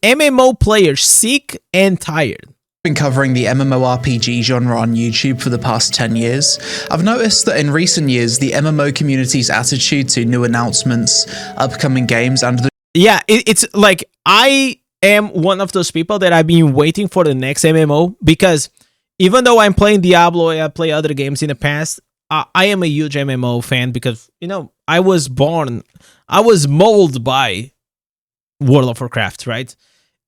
MMO players sick and tired. Been covering the MMORPG genre on YouTube for the past 10 years. I've noticed that in recent years, the MMO community's attitude to new announcements, upcoming games, and the it's like I am one of those people that I've been waiting for the next MMO, because even though I'm playing Diablo, I play other games in the past, I am a huge MMO fan because, you know, I was molded by World of Warcraft, right?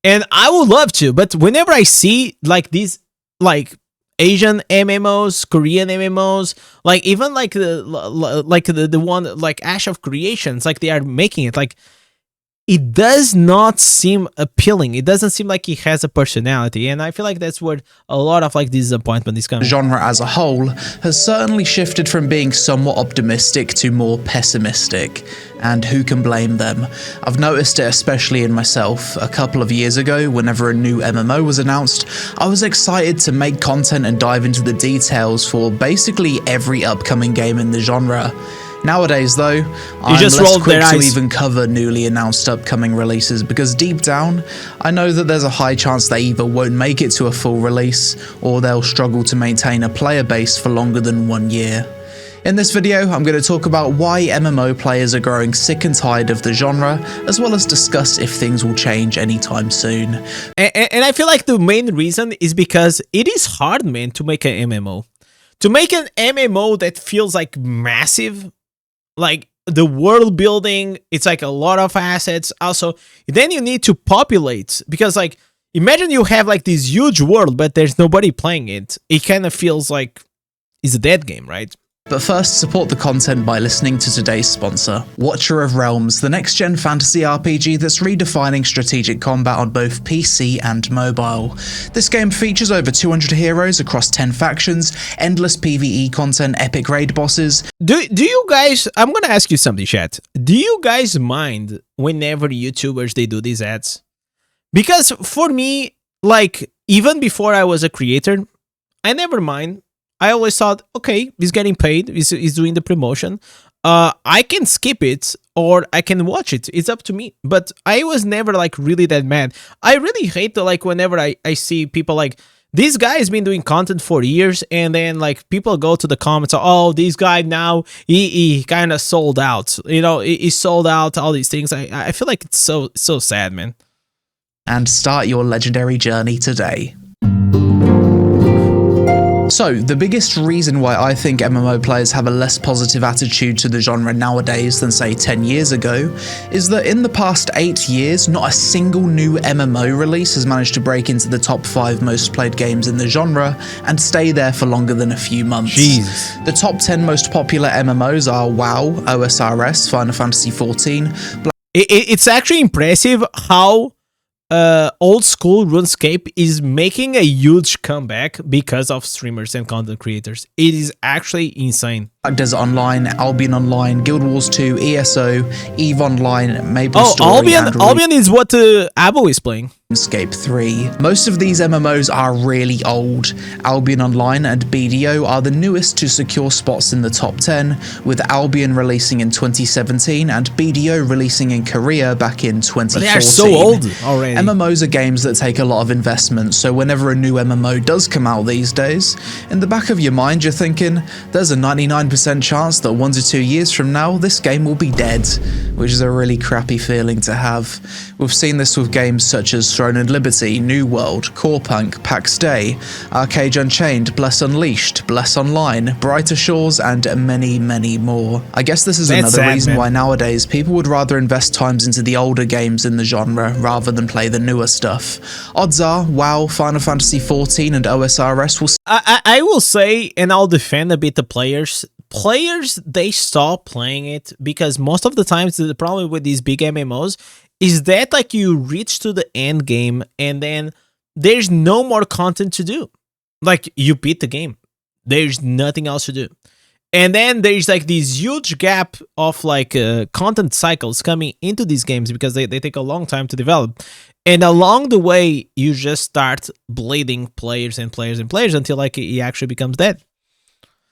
And I would love to, but whenever I see like these like Asian MMOs, Korean MMOs, like even like the one like Ash of Creations, like they are making it, like it does not seem appealing. It doesn't seem like it has a personality, and I feel like that's where a lot of like disappointment is coming. Genre as a whole has certainly shifted from being somewhat optimistic to more pessimistic, and who can blame them? I've noticed it especially in myself. A couple of years ago, whenever a new MMO was announced, I was excited to make content and dive into the details for basically every upcoming game in the genre. Nowadays, though, I'm less quick to even cover newly announced upcoming releases because deep down, I know that there's a high chance they either won't make it to a full release or they'll struggle to maintain a player base for longer than 1 year. In this video, I'm going to talk about why MMO players are growing sick and tired of the genre, as well as discuss if things will change anytime soon. And I feel like the main reason is because it is hard, man, to make an MMO. To make an MMO that feels like massive, like the world building, it's like a lot of assets. Also, then you need to populate, because like imagine you have like this huge world, but there's nobody playing it. It kind of feels like it's a dead game, right? But first, support the content by listening to today's sponsor, Watcher of Realms, the next-gen fantasy RPG that's redefining strategic combat on both PC and mobile. This game features over 200 heroes across 10 factions, endless PvE content, epic raid bosses. Do you guys, I'm gonna ask you something, chat. Do you guys mind whenever YouTubers, they do these ads? Because for me, like, even before I was a creator, I never mind. I always thought, okay, he's getting paid, he's doing the promotion. I can skip it or I can watch it. It's up to me. But I was never like really that mad. I really hate the, like, whenever I see people like, this guy has been doing content for years, and then like people go to the comments, oh, this guy now, he kind of sold out. You know, he sold out, all these things. I feel like it's so sad, man. And start your legendary journey today. So, the biggest reason why I think MMO players have a less positive attitude to the genre nowadays than say 10 years ago is that in the past 8 years, not a single new MMO release has managed to break into the top 5 most played games in the genre and stay there for longer than a few months. Jeez. The top 10 most popular MMOs are WoW, OSRS, Final Fantasy XIV. It's actually impressive how old school RuneScape is making a huge comeback because of streamers and content creators. It is actually insane. Black Desert Online, Albion Online, Guild Wars 2, ESO, EVE Online, Maple Story, Albion is what Abo is playing. RuneScape 3. Most of these MMOs are really old. Albion Online and BDO are the newest to secure spots in the top 10, with Albion releasing in 2017 and BDO releasing in Korea back in 2014. But they are so old already. MMOs are games that take a lot of investment, so whenever a new MMO does come out these days, in the back of your mind you're thinking, there's a 99% chance that 1 to 2 years from now this game will be dead, which is a really crappy feeling to have. We've seen this with games such as Throne and Liberty, New World, Corepunk, PAX Day, Arcade Unchained, Bless Unleashed, Bless Online, Brighter Shores, and many, many more. I guess this is another reason why nowadays people would rather invest times into the older games in the genre rather than play the newer stuff. Odds are, WoW, Final Fantasy XIV, and OSRS will... I will say, and I'll defend a bit the players, they stop playing it because most of the times the problem with these big MMOs is that like you reach to the end game and then there's no more content to do. Like you beat the game. There's nothing else to do. And then there's like this huge gap of like content cycles coming into these games because they take a long time to develop. And along the way, you just start bleeding players and players and players until like it actually becomes dead.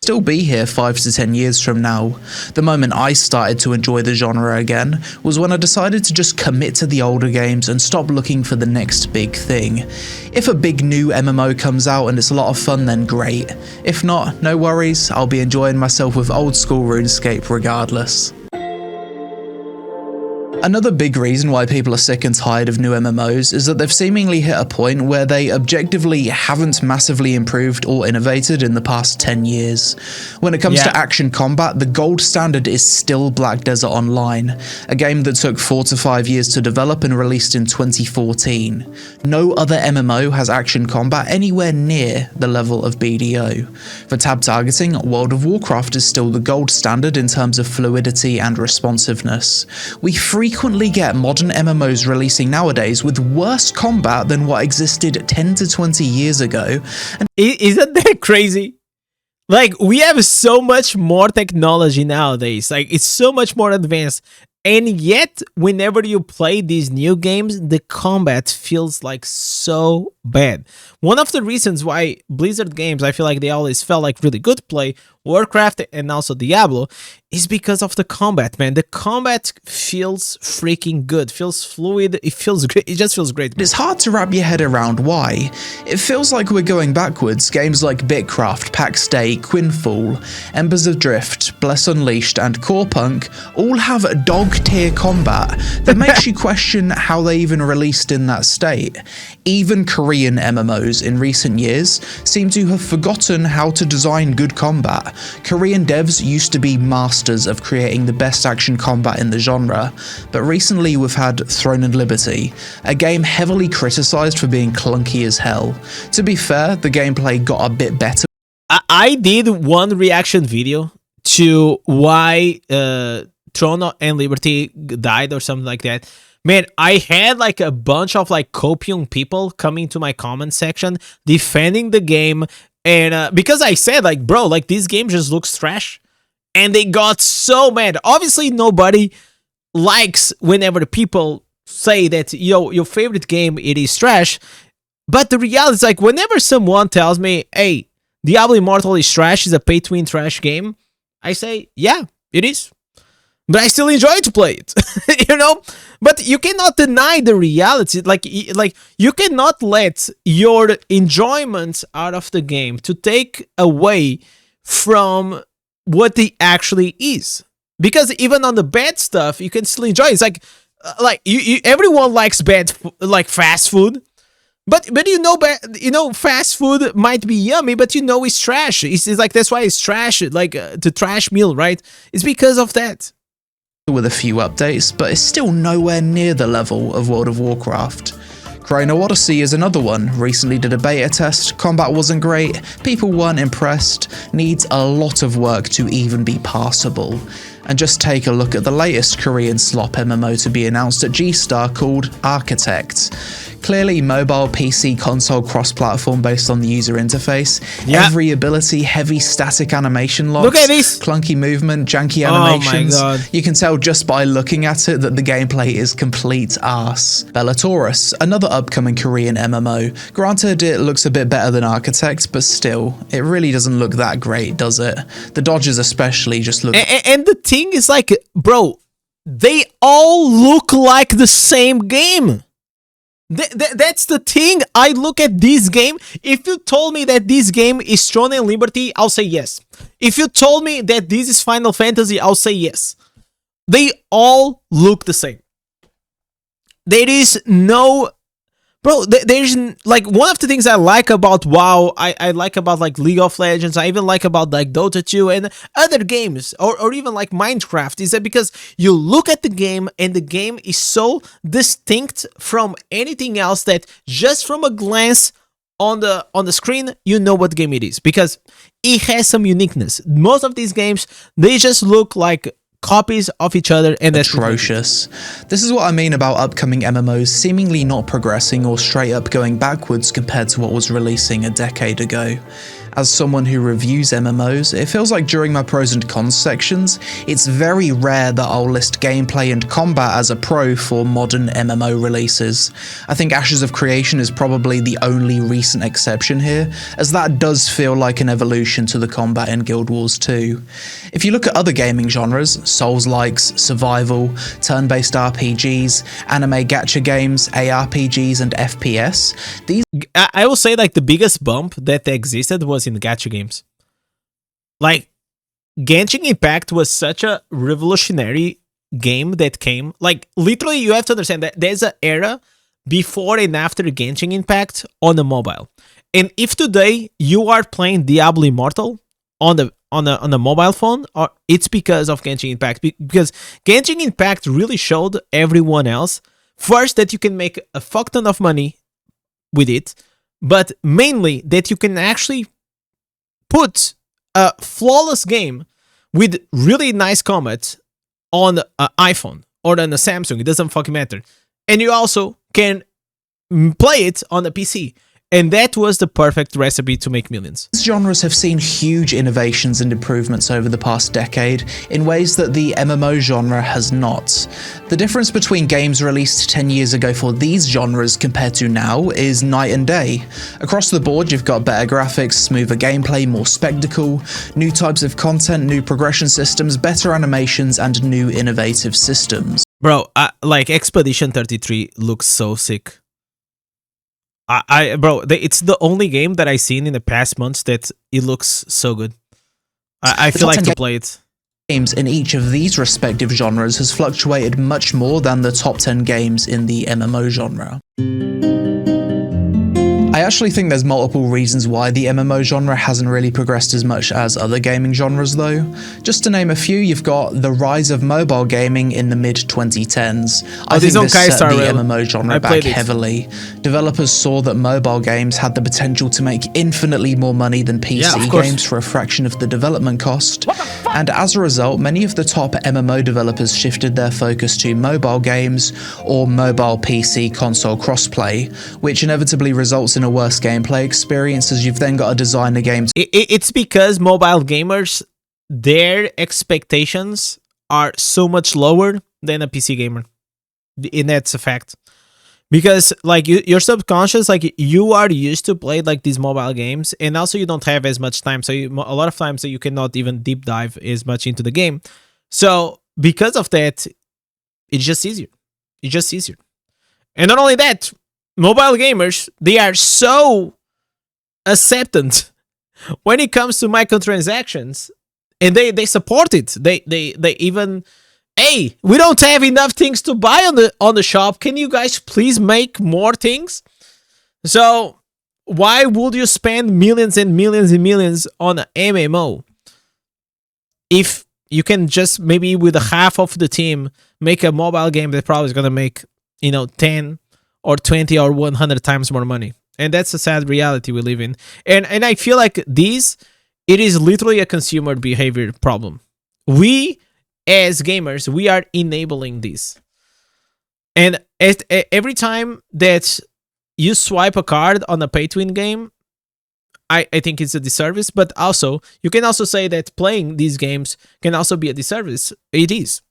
still be here 5 to 10 years from now. The moment I started to enjoy the genre again was when I decided to just commit to the older games and stop looking for the next big thing. If a big new MMO comes out and it's a lot of fun, then great. If not, no worries, I'll be enjoying myself with old school RuneScape regardless. Another big reason why people are sick and tired of new MMOs is that they've seemingly hit a point where they objectively haven't massively improved or innovated in the past 10 years. When it comes to action combat, the gold standard is still Black Desert Online, a game that took 4 to 5 years to develop and released in 2014. No other MMO has action combat anywhere near the level of BDO. For tab targeting, World of Warcraft is still the gold standard in terms of fluidity and responsiveness. We frequently get modern MMOs releasing nowadays with worse combat than what existed 10 to 20 years ago. And isn't that crazy? Like, we have so much more technology nowadays. Like, it's so much more advanced. And yet, whenever you play these new games, the combat feels like so bad. One of the reasons why Blizzard games, I feel like they always felt like really good to play, Warcraft and also Diablo, is because of the combat, man. The combat feels freaking good, feels fluid, it feels great, it just feels great, man. It's hard to wrap your head around why. It feels like we're going backwards. Games like Bitcraft, Pax Day, Quinfall, Embers of Drift, Bless Unleashed, and Core Punk all have dog-tier combat that makes you question how they even released in that state. Even Korean MMOs in recent years seem to have forgotten how to design good combat. Korean devs used to be masters of creating the best action combat in the genre, but recently we've had Throne and Liberty, a game heavily criticized for being clunky as hell. To be fair, the gameplay got a bit better. I did one reaction video to why Throne and Liberty died or something like that. Man, I had like a bunch of like copium people coming to my comment section defending the game, and because I said like, bro, like this game just looks trash, and they got so mad. Obviously, nobody likes whenever people say that, yo, your favorite game, it is trash. But the reality is, like, whenever someone tells me, hey, Diablo Immortal is trash, is a pay-to-win trash game, I say, yeah, it is. But I still enjoy to play it, you know? But you cannot deny the reality. Like you cannot let your enjoyment out of the game to take away from what it actually is. Because even on the bad stuff, you can still enjoy it. It's like everyone likes fast food. But you know, fast food might be yummy, but you know it's trash. It's like, that's why it's trash, like the trash meal, right? It's because of that. With a few updates, but it's still nowhere near the level of World of Warcraft. Chrono Odyssey is another one. Recently did a beta test, combat wasn't great, people weren't impressed, needs a lot of work to even be passable. And just take a look at the latest Korean slop MMO to be announced at G-Star called Architect. Clearly mobile, PC, console, cross-platform based on the user interface. Yeah. Every ability, heavy static animation locks. Look at this! Clunky movement, janky animations. Oh my god. You can tell just by looking at it that the gameplay is complete arse. Bellatorus, another upcoming Korean MMO. Granted, it looks a bit better than Architect, but still, it really doesn't look that great, does it? The dodges especially just look... And the thing is, like, bro, they all look like the same game. That's the thing. I look at this game. If you told me that this game is Throne and Liberty, I'll say yes. If you told me that this is Final Fantasy, I'll say yes. They all look the same. There is no... Bro, there's like, one of the things I like about WoW, I like about like League of Legends, I even like about like Dota 2 and other games, or even like Minecraft, is that because you look at the game and the game is so distinct from anything else that just from a glance on the screen, you know what game it is, because it has some uniqueness. Most of these games, they just look like copies of each other, and that's atrocious. This is what I mean about upcoming MMOs seemingly not progressing or straight up going backwards compared to what was releasing a decade ago. As someone who reviews MMOs, it feels like during my pros and cons sections, it's very rare that I'll list gameplay and combat as a pro for modern MMO releases. I think Ashes of Creation is probably the only recent exception here, as that does feel like an evolution to the combat in Guild Wars 2. If you look at other gaming genres, Souls-likes, survival, turn-based RPGs, anime gacha games, ARPGs, and FPS, these I will say like the biggest bump that existed was in gacha games. Like Genshin Impact was such a revolutionary game that came. Like literally, you have to understand that there's an era before and after Genshin Impact on the mobile. And if today you are playing Diablo Immortal on the mobile phone, or it's because of Genshin Impact. Because Genshin Impact really showed everyone else first that you can make a fuck ton of money with it, but mainly that you can actually put a flawless game with really nice combat on an iPhone or on a Samsung. It doesn't fucking matter. And you also can play it on a PC. And that was the perfect recipe to make millions. These genres have seen huge innovations and improvements over the past decade in ways that the MMO genre has not. The difference between games released 10 years ago for these genres compared to now is night and day. Across the board, you've got better graphics, smoother gameplay, more spectacle, new types of content, new progression systems, better animations, and new innovative systems. Bro, like Expedition 33 looks so sick. Bro, it's the only game that I've seen in the past months that it looks so good. I feel like to play it. Games in each of these respective genres has fluctuated much more than the top 10 games in the MMO genre. I actually think there's multiple reasons why the MMO genre hasn't really progressed as much as other gaming genres though. Just to name a few, you've got the rise of mobile gaming in the mid-2010s. I think this set the MMO genre back heavily. Developers saw that mobile games had the potential to make infinitely more money than PC games for a fraction of the development cost, and as a result, many of the top MMO developers shifted their focus to mobile games or mobile PC console crossplay, which inevitably results in a worse gameplay experience as you've then got to design the games. It's because mobile gamers, their expectations are so much lower than a PC gamer. And that's a fact. Because like your subconscious, like you are used to play like these mobile games, and also you don't have as much time. So a lot of times you cannot even deep dive as much into the game. So because of that, it's just easier. It's just easier. And not only that, mobile gamers, they are so acceptant when it comes to microtransactions, and they support it. They even, hey, we don't have enough things to buy on the shop. Can you guys please make more things? So why would you spend millions and millions and millions on an MMO if you can just maybe with a half of the team make a mobile game that probably is gonna make 10 or 20 or 100 times more money? And that's a sad reality we live in. And I feel like it is literally a consumer behavior problem. We, as gamers, we are enabling this. And every time that you swipe a card on a pay-to-win game, I think it's a disservice. But also, you can also say that playing these games can also be a disservice. It is.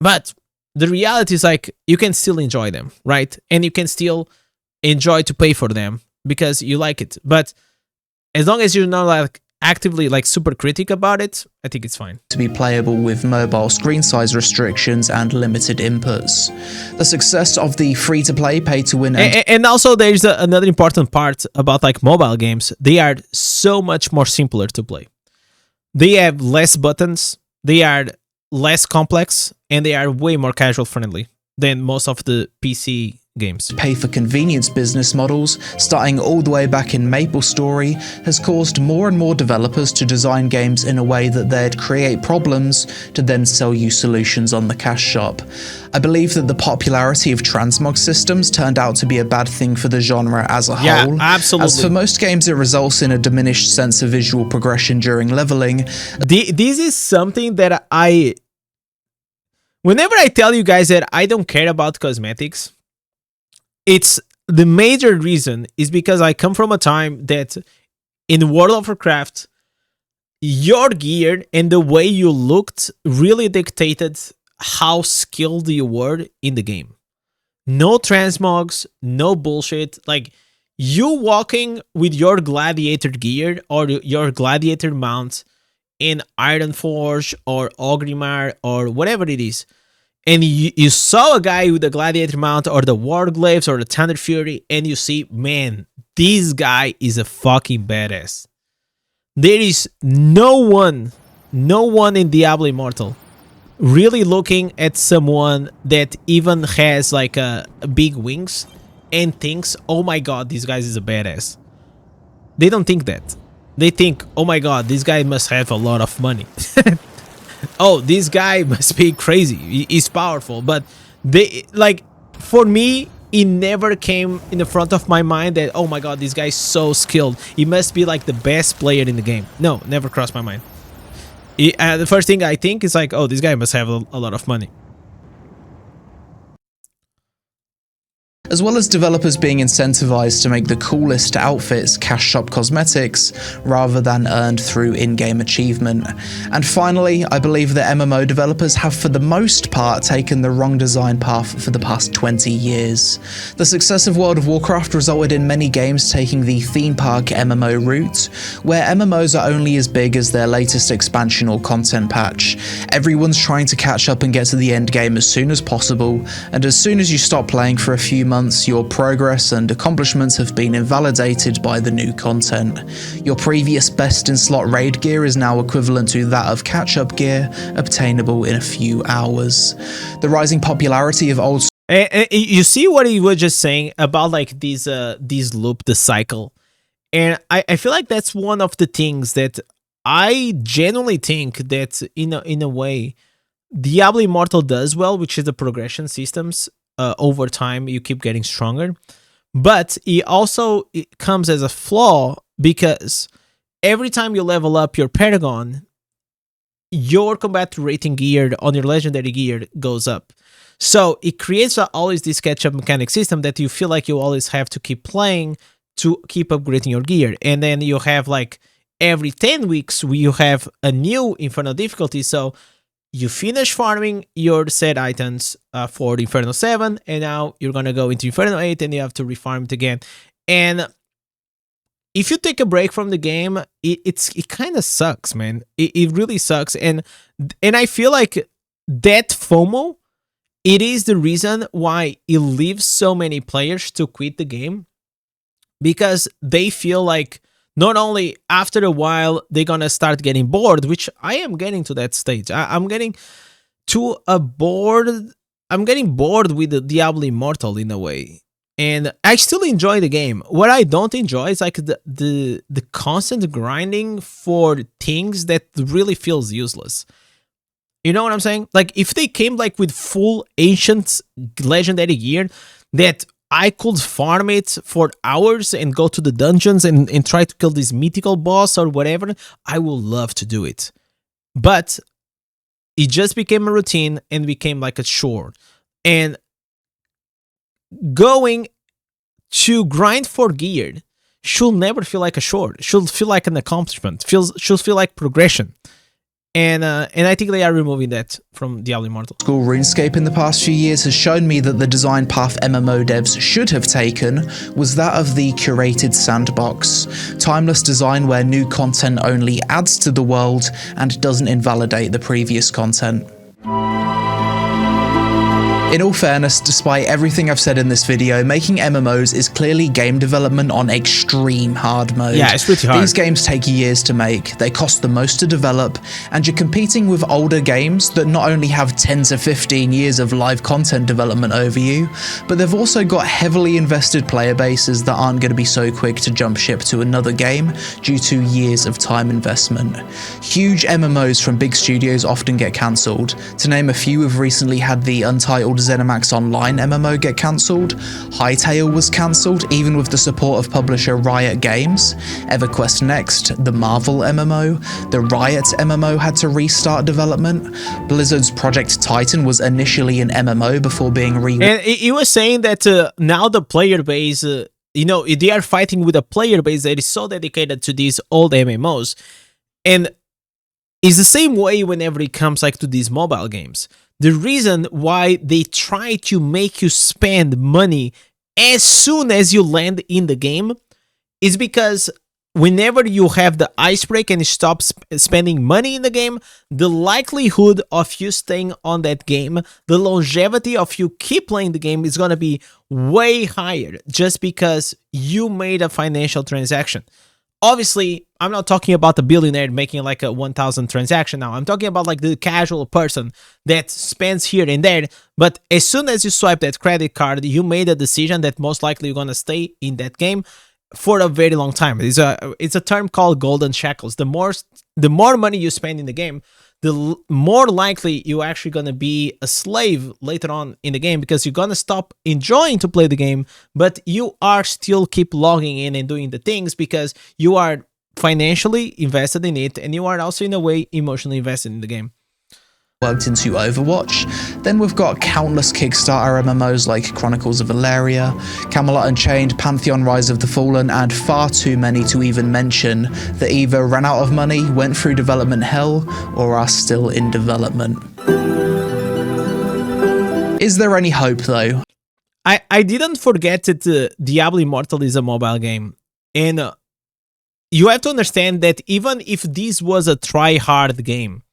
But the reality is like you can still enjoy them, right? And you can still enjoy to pay for them because you like it. But as long as you're not like actively like super critic about it, I think it's fine. To be playable with mobile screen size restrictions and limited inputs. The success of the free-to-play, pay-to-win, and also there's another important part about like mobile games. They are so much more simpler to play. They have less buttons. They are less complex, and they are way more casual friendly than most of the PC games. Pay for convenience business models, starting all the way back in MapleStory, has caused more and more developers to design games in a way that they'd create problems to then sell you solutions on the cash shop. I believe that the popularity of transmog systems turned out to be a bad thing for the genre as a whole. Yeah, absolutely. As for most games, it results in a diminished sense of visual progression during leveling. This is something that whenever I tell you guys that I don't care about cosmetics, it's the major reason is because I come from a time that in World of Warcraft, your gear and the way you looked really dictated how skilled you were in the game. No transmogs, no bullshit. Like, you walking with your gladiator gear or your gladiator mount in Ironforge or Ogrimmar or whatever it is, and you saw a guy with the gladiator mount or the Warglaves or the Thunder Fury, and you see, man, this guy is a fucking badass. There is no one in Diablo Immortal really looking at someone that even has like a big wings and thinks, oh my god, this guy is a badass. They don't think that. They think, oh my god, this guy must have a lot of money. Oh, this guy must be crazy. He's powerful. But they, like, for me, it never came in the front of my mind that, oh my god, this guy is so skilled. He must be like the best player in the game. No, never crossed my mind. The first thing I think is like, oh, this guy must have a lot of money. As well as developers being incentivized to make the coolest outfits cash shop cosmetics rather than earned through in-game achievement. And finally, I believe that MMO developers have for the most part taken the wrong design path for the past 20 years. The success of World of Warcraft resulted in many games taking the theme park MMO route, where MMOs are only as big as their latest expansion or content patch. Everyone's trying to catch up and get to the end game as soon as possible, and as soon as you stop playing for a few months, your progress and accomplishments have been invalidated by the new content. Your previous best in slot raid gear is now equivalent to that of catch-up gear, obtainable in a few hours. The rising popularity of old... You see what he was just saying about like these loop, the cycle, and I feel like that's one of the things that I genuinely think that in a way Diablo Immortal does well, which is the progression systems. Over time, you keep getting stronger, but it comes as a flaw because every time you level up your Paragon, your combat rating gear on your legendary gear goes up. So it creates always this catch-up mechanic system that you feel like you always have to keep playing to keep upgrading your gear. And then you have like every 10 weeks, you have a new Inferno difficulty. So you finish farming your set items for the Inferno 7, and now you're gonna go into Inferno 8 and you have to refarm it again. And if you take a break from the game, it kind of sucks, man. It really sucks. And I feel like that FOMO, it is the reason why it leaves so many players to quit the game, because they feel like not only after a while they're gonna start getting bored, which I am getting to that stage. I'm getting to a bored. I'm getting bored with the Diablo Immortal in a way, and I still enjoy the game. What I don't enjoy is like the constant grinding for things that really feels useless. You know what I'm saying? Like if they came like with full ancient legendary gear that I could farm it for hours and go to the dungeons and try to kill this mythical boss or whatever, I would love to do it. But it just became a routine and became like a chore. And going to grind for gear should never feel like a chore. It should feel like an accomplishment. Should feel like progression. And I think they are removing that from Diablo Immortal. School RuneScape in the past few years has shown me that the design path MMO devs should have taken was that of the curated sandbox. Timeless design where new content only adds to the world and doesn't invalidate the previous content. In all fairness, despite everything I've said in this video, making MMOs is clearly game development on extreme hard mode. Yeah, it's pretty hard. These games take years to make, they cost the most to develop, and you're competing with older games that not only have 10 to 15 years of live content development over you, but they've also got heavily invested player bases that aren't going to be so quick to jump ship to another game due to years of time investment. Huge MMOs from big studios often get cancelled. To name a few, we've recently had the Untitled ZeniMax Online MMO get cancelled, Hytale was cancelled even with the support of publisher Riot Games, EverQuest Next, the Marvel MMO, the Riot MMO had to restart development, Blizzard's Project Titan was initially an MMO before being And he was saying that now the player base you know, they are fighting with a player base that is so dedicated to these old MMOs. And it's the same way whenever it comes like to these mobile games. The reason why they try to make you spend money as soon as you land in the game is because whenever you have the ice break and you stop spending money in the game, the likelihood of you staying on that game, the longevity of you keep playing the game is going to be way higher just because you made a financial transaction. Obviously, I'm not talking about the billionaire making like a 1,000 transaction now. I'm talking about like the casual person that spends here and there. But as soon as you swipe that credit card, you made a decision that most likely you're going to stay in that game for a very long time. It's a term called golden shekels. The more money you spend in the game, the more likely you're actually going to be a slave later on in the game, because you're going to stop enjoying to play the game, but you are still keep logging in and doing the things because you are financially invested in it, and you are also in a way emotionally invested in the game. Worked into Overwatch. Then we've got countless Kickstarter MMOs like Chronicles of Valeria, Camelot Unchained, Pantheon Rise of the Fallen, and far too many to even mention that either ran out of money, went through development hell, or are still in development. Is there any hope though? I didn't forget that Diablo Immortal is a mobile game, and you have to understand that even if this was a try-hard game,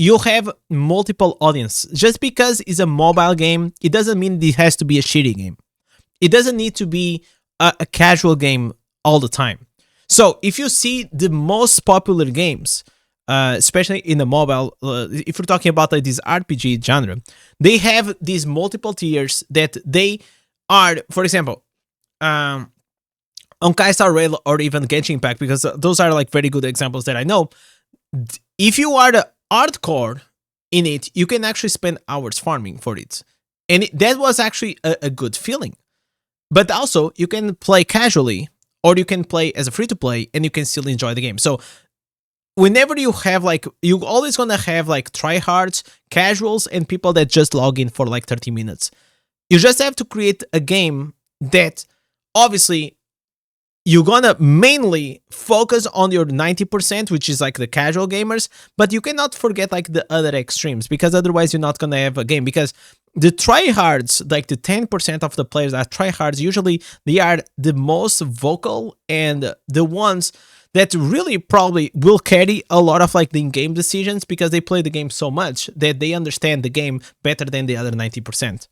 you'll have multiple audience. Just because it's a mobile game, it doesn't mean it has to be a shitty game. It doesn't need to be a casual game all the time. So if you see the most popular games, especially in the mobile, if we're talking about like this RPG genre, they have these multiple tiers that they are, for example, on Star Rail or even Genshin Impact, because those are like very good examples that I know. If you are the hardcore in it, you can actually spend hours farming for it, and that was actually a good feeling. But also you can play casually, or you can play as a free-to-play, and you can still enjoy the game. So whenever you have like, you're always gonna have like tryhards, casuals, and people that just log in for like 30 minutes. You just have to create a game that obviously you're gonna mainly focus on your 90%, which is like the casual gamers, but you cannot forget like the other extremes, because otherwise you're not gonna have a game. Because the tryhards, like the 10% of the players that tryhards, usually they are the most vocal and the ones that really probably will carry a lot of like the in-game decisions, because they play the game so much that they understand the game better than the other 90%.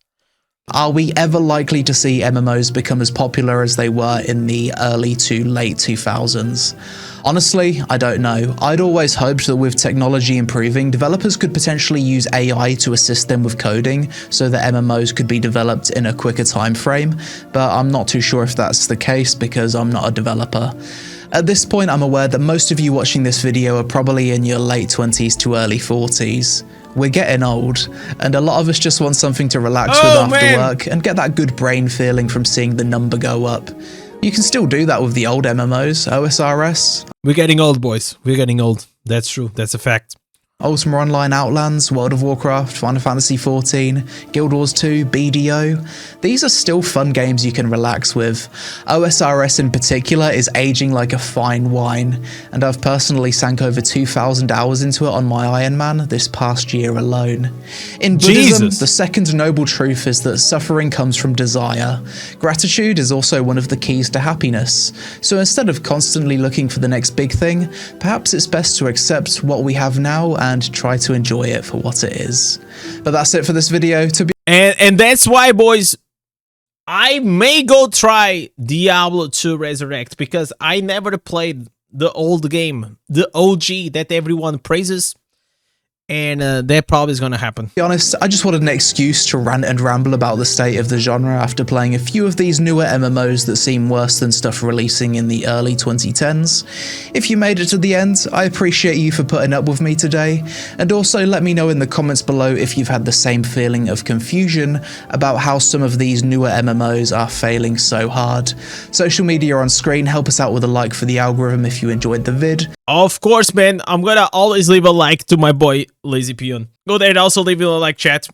Are we ever likely to see MMOs become as popular as they were in the early to late 2000s? Honestly, I don't know. I'd always hoped that with technology improving, developers could potentially use AI to assist them with coding so that MMOs could be developed in a quicker time frame, but I'm not too sure if that's the case because I'm not a developer. At this point, I'm aware that most of you watching this video are probably in your late 20s to early 40s. We're getting old, and a lot of us just want something to relax with after work and get that good brain feeling from seeing the number go up. You can still do that with the old MMOs, OSRS. We're getting old, boys. We're getting old. That's true. That's a fact. Ultima Online Outlands, World of Warcraft, Final Fantasy XIV, Guild Wars 2, BDO. These are still fun games you can relax with. OSRS in particular is aging like a fine wine, and I've personally sank over 2,000 hours into it on my Iron Man this past year alone. In Buddhism, the second noble truth is that suffering comes from desire. Gratitude is also one of the keys to happiness. So instead of constantly looking for the next big thing, perhaps it's best to accept what we have now and try to enjoy it for what it is. But that's it for this video. And that's why, boys, I may go try Diablo 2 Resurrect, because I never played the old game, the OG that everyone praises, and that probably is going to happen. To be honest, I just wanted an excuse to rant and ramble about the state of the genre after playing a few of these newer MMOs that seem worse than stuff releasing in the early 2010s. If you made it to the end, I appreciate you for putting up with me today, and also let me know in the comments below if you've had the same feeling of confusion about how some of these newer MMOs are failing so hard. Social media on screen, help us out with a like for the algorithm if you enjoyed the vid. Of course, man, I'm gonna always leave a like to my boy LazyPeon. Go there and also leave a like, chat.